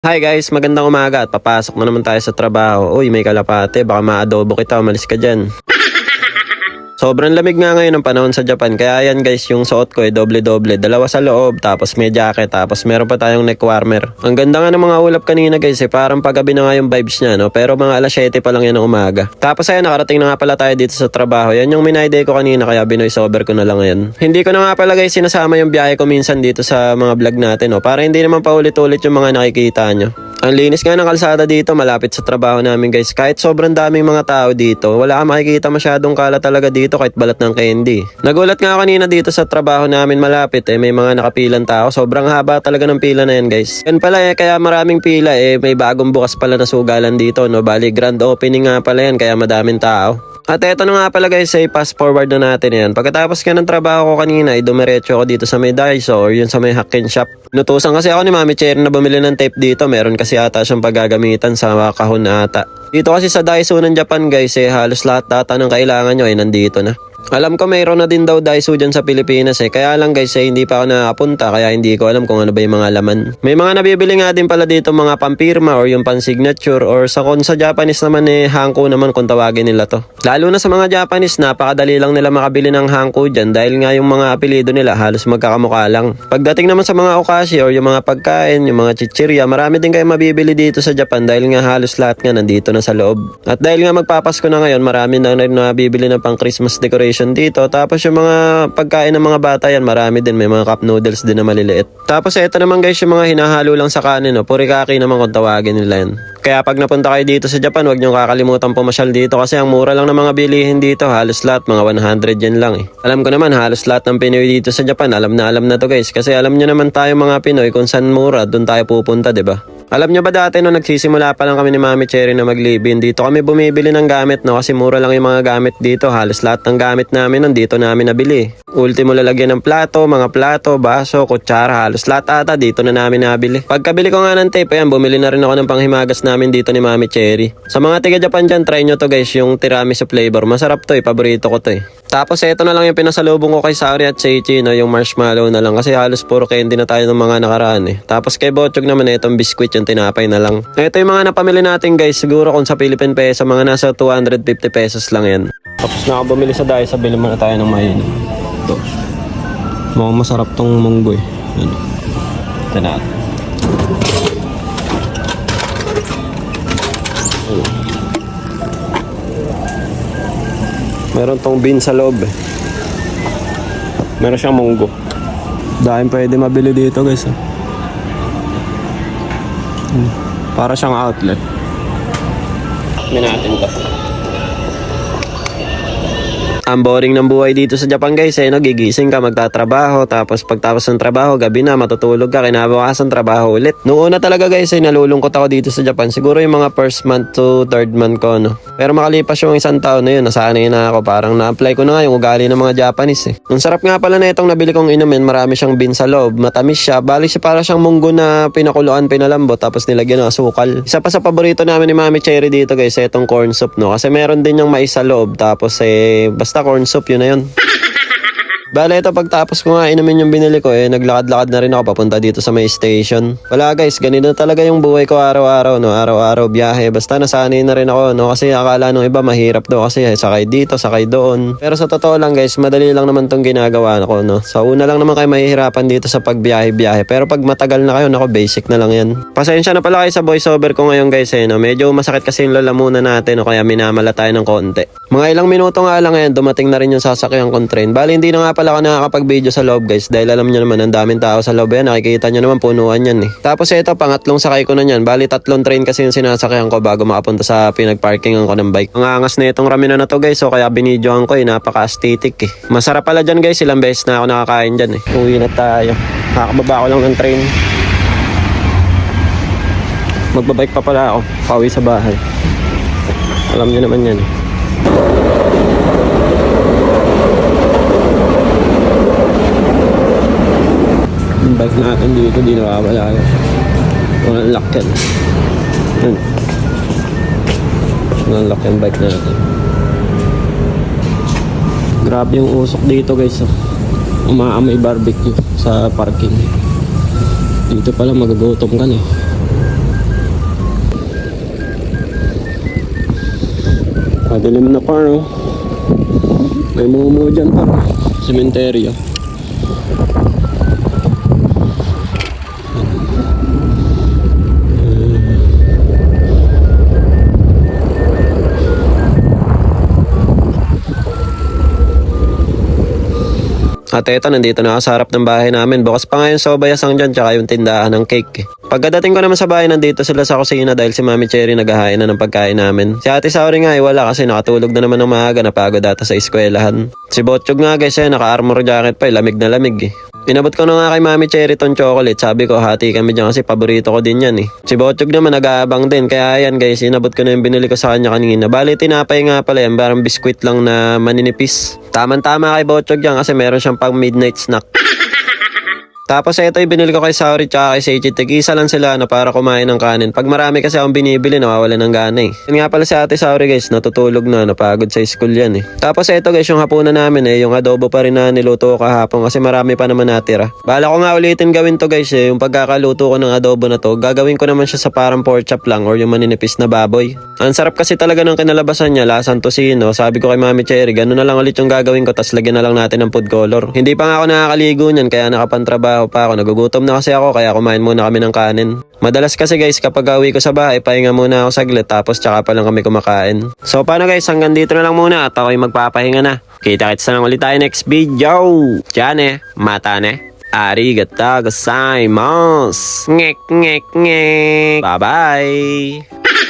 Hi guys, magandang umaga at papasok na naman tayo sa trabaho. Uy, may kalapate, baka maadobo kita, umalis ka dyan. Sobrang lamig nga ngayon ng panahon sa Japan, kaya yan guys, yung suot ko doble-doble. Dalawa sa loob, tapos may jacket, tapos meron pa tayong neck warmer. Ang ganda nga ng mga ulap kanina guys, parang paggabi na nga yung vibes niya, no? Pero mga alas 7 pa lang yan ng umaga. Tapos ayun, nakarating na nga pala tayo dito sa trabaho. Yan yung minayday ko kanina, kaya binoise over ko na lang yan. Hindi ko na nga pala guys sinasama yung biyahe ko minsan dito sa mga vlog natin, no? Para hindi naman paulit-ulit yung mga nakikita nyo. Ang linis nga ng kalsada dito, malapit sa trabaho namin guys. Kahit sobrang daming mga tao dito, wala kang makikita masyadong kalat talaga dito kahit balat ng candy. Nagulat nga ako kanina dito sa trabaho namin malapit, may mga nakapilang tao. Sobrang haba talaga ng pila na yan guys. Yan pala kaya maraming pila may bagong bukas pala na sugalan dito, no? Bali grand opening nga pala yan, kaya madaming tao. At eto na nga pala guys, fast forward na natin yan. Pagkatapos ka ng trabaho ko kanina, dumiretso ako dito sa may Daiso or yun sa may Hakken Shop. Nutusan kasi ako ni Mami Cherry na bumili ng tape dito. Meron kasi ata siyang paggagamitan sa kahon na ata. Dito kasi sa Daiso ng Japan guys, halos lahat ata ng kailangan nyo nandito na. Alam ko mayroon na din daw Daiso dyan sa Pilipinas kaya lang guys hindi pa ako nakapunta, kaya hindi ko alam kung ano ba yung mga laman. May mga nabibili nga din pala dito mga pampirma or yung pan-signature, or sa Japanese naman hangko naman kung tawagin nila to. Lalo na sa mga Japanese, napakadali lang nila makabili ng hangko dyan dahil nga yung mga apelido nila halos magkakamukha lang. Pagdating naman sa mga okashi or yung mga pagkain, yung mga chichirya, marami din kayo mabibili dito sa Japan dahil nga halos lahat nga nandito na sa loob. At dahil nga magpapasko na ngayon, marami na rin nabibili ng pang Christmas decoration dito. Tapos yung mga pagkain ng mga bata yan, marami din, may mga cup noodles din na maliliit. Tapos eto naman guys, yung mga hinahalo lang sa kanin, purikaki naman kung tawagin nila yan. Kaya pag napunta kayo dito sa Japan, huwag nyo kakalimutan pumasyal dito kasi ang mura lang ng mga bilihin dito. Halos lahat mga 100 yen lang Alam ko naman halos lahat ng Pinoy dito sa Japan, alam na to guys. Kasi alam nyo naman tayo mga Pinoy, kung saan mura, dun tayo pupunta, diba? Alam nyo ba dati nung nagsisimula pa lang kami ni Mami Cherry na mag-live-in, dito kami bumibili ng gamit, no? Kasi mura lang yung mga gamit dito. Halos lahat ng gamit namin nandito namin nabili. Ultimo lalagyan ng plato, mga plato, baso, kutsara, halos lahat ata dito na namin nabili. Pagkabili ko nga ng tape, bumili na rin ako ng panghimagas namin dito ni Mami Cherry. Sa mga tiga Japan dyan, try nyo to guys, yung tiramisu flavor. Masarap to paborito ko to Tapos eto na lang yung pinasalubong ko kay Sari at Seichi, no? Yung marshmallow na lang kasi halos puro candy na tayo ng mga nakaraan Tapos kay Botchog naman itong biscuit, yung tinapay na lang. Ito yung mga napamili natin guys, siguro kung sa Philippine peso, mga nasa 250 pesos lang yan. Tapos nakabumili sa Daiso, bili muna tayo ng mainit. Ito. Mukhang masarap tong munggo Ano? Ito natin. Meron tong bean sa loob Meron siyang munggo. Dahil pwede mabili dito guys Para siyang outlet. Tingnan natin to. Ang boring ng buhay dito sa Japan guys gigising ka, magtatrabaho, tapos pagtapos ng trabaho, gabi na, matutulog ka, kinabukasan trabaho ulit. Noong una talaga guys nalulungkot ako dito sa Japan, siguro yung mga first month to third month ko Pero makalipas yung isang taon na yun, nasanay na ako, parang na-apply ko na nga yung ugali ng mga Japanese Ang sarap nga pala na itong nabili kong inumin, marami siyang bean sa loob, matamis siya, balik siya para siyang munggo na pinakuluan, pinalambot, tapos nilagyan ng asukal. Isa pa sa paborito namin ni Mami Cherry dito guys itong corn soup kasi meron din yung mais sa loob, tapos basta corn soup, yun na yun. Bale, ito pagtapos ko nga inumin yung binili ko naglakad-lakad na rin ako papunta dito sa may station. Wala guys, ganito talaga yung buhay ko araw-araw araw-araw biyahe. Basta nasanay na rin ako kasi akala nung iba mahirap daw kasi sakay dito, sakay doon. Pero sa totoo lang guys, madali lang naman tong ginagawa ko Sa una lang naman kayo mahihirapan dito sa pagbiyahe-biyahe, pero pag matagal na kayo, basic na lang yan. Pasensya na pala kayo sa voiceover ko ngayon guys medyo masakit kasi yung lalamunan natin kaya minamala tayo ng konti. Mga ilang minuto nga lang dumating na rin yung sasakyan kong train. Bale, hindi na nga pala ako nakakapag-video sa loob guys dahil alam nyo naman ang daming tao sa loob nakikita nyo naman punuan yan Tapos ito, pangatlong sakay ko na yan. Bali, 3 train kasi yung sinasakyan ko bago makapunta sa pinag-parkingan ko ng bike. Ang angas na itong ramen na to guys kaya binidyohan ko napaka-aesthetic Masarap pala dyan guys, ilang beses na ako nakakain dyan Uwi na tayo. Nakakababa ko lang ng train. Magbabike pa pala ako pauwi sa bahay. Alam nyo naman yan Yung bike natin dito, di nawawala walang lock yan walang lock yung bike natin. Grabe yung usok dito guys umaamoy barbecue sa parking. Dito pala magagutom ka Madilim na par, oh. May mga dyan par. Sementeryo. At eto, nandito na ako sa harap ng bahay namin. Bukas pa nga yung sobayasang dyan, tsaka yung tindahan ng cake. Pagkadating ko naman sa bahay, nandito sila sa kusina dahil si Mami Cherry naghahain na ng pagkain namin. Si Ate Saori nga ay wala kasi nakatulog na naman ng maaga, napagod data sa eskwelahan. Si Botchog nga guys, naka-armor jacket pa, lamig na lamig. Inabot ko na nga kay Mami Cherry ton chocolate. Sabi ko, hati kami dyan kasi paborito ko din yan. Si Botchog naman nag-aabang din. Kaya yan guys, inabot ko na yung binili ko sa kanya kanina. Bali, tinapay nga pala yan. Parang biskwit lang na maninipis. Tama-tama kay Botchog yan kasi meron siyang pang midnight snack. Tapos ito yung binili ko kay Saori tsaka kay Seichi. Tig-isa lang sila na para kumain ng kanin. Pag marami kasi akong binibili, nawawala ng gana Yun nga pala si Ate Saori guys, natutulog na, napagod sa school yan Tapos ito guys, yung hapunan namin yung adobo pa rin na niluto ko kahapon kasi marami pa naman natira. Bala ko nga ulitin gawin to guys yung pagkakaluto ko ng adobo na to, gagawin ko naman siya sa parang pork chop lang or yung maninipis na baboy. Ang sarap kasi talaga ng kinalabasan niya, lasang tosino. Sabi ko kay Mami Cherry, ganun na lang ulit yung gagawin ko, tas lagyan na lang natin ng food color. Hindi pa nga ako nakakaligo niyan kaya nakapantrabaho pa ako. Nagugutom na kasi ako kaya kumain muna kami ng kanin. Madalas kasi guys kapag uwi ko sa bahay, pahinga muna ako saglit tapos tsaka pa lang kami kumakain. So paano guys, hanggang dito na lang muna at ako'y magpapahinga na. Kita-kits na lang ulit tayo next video. Diyan mata Arigatou gozaimasu. Ngek ngek ngek. Bye bye.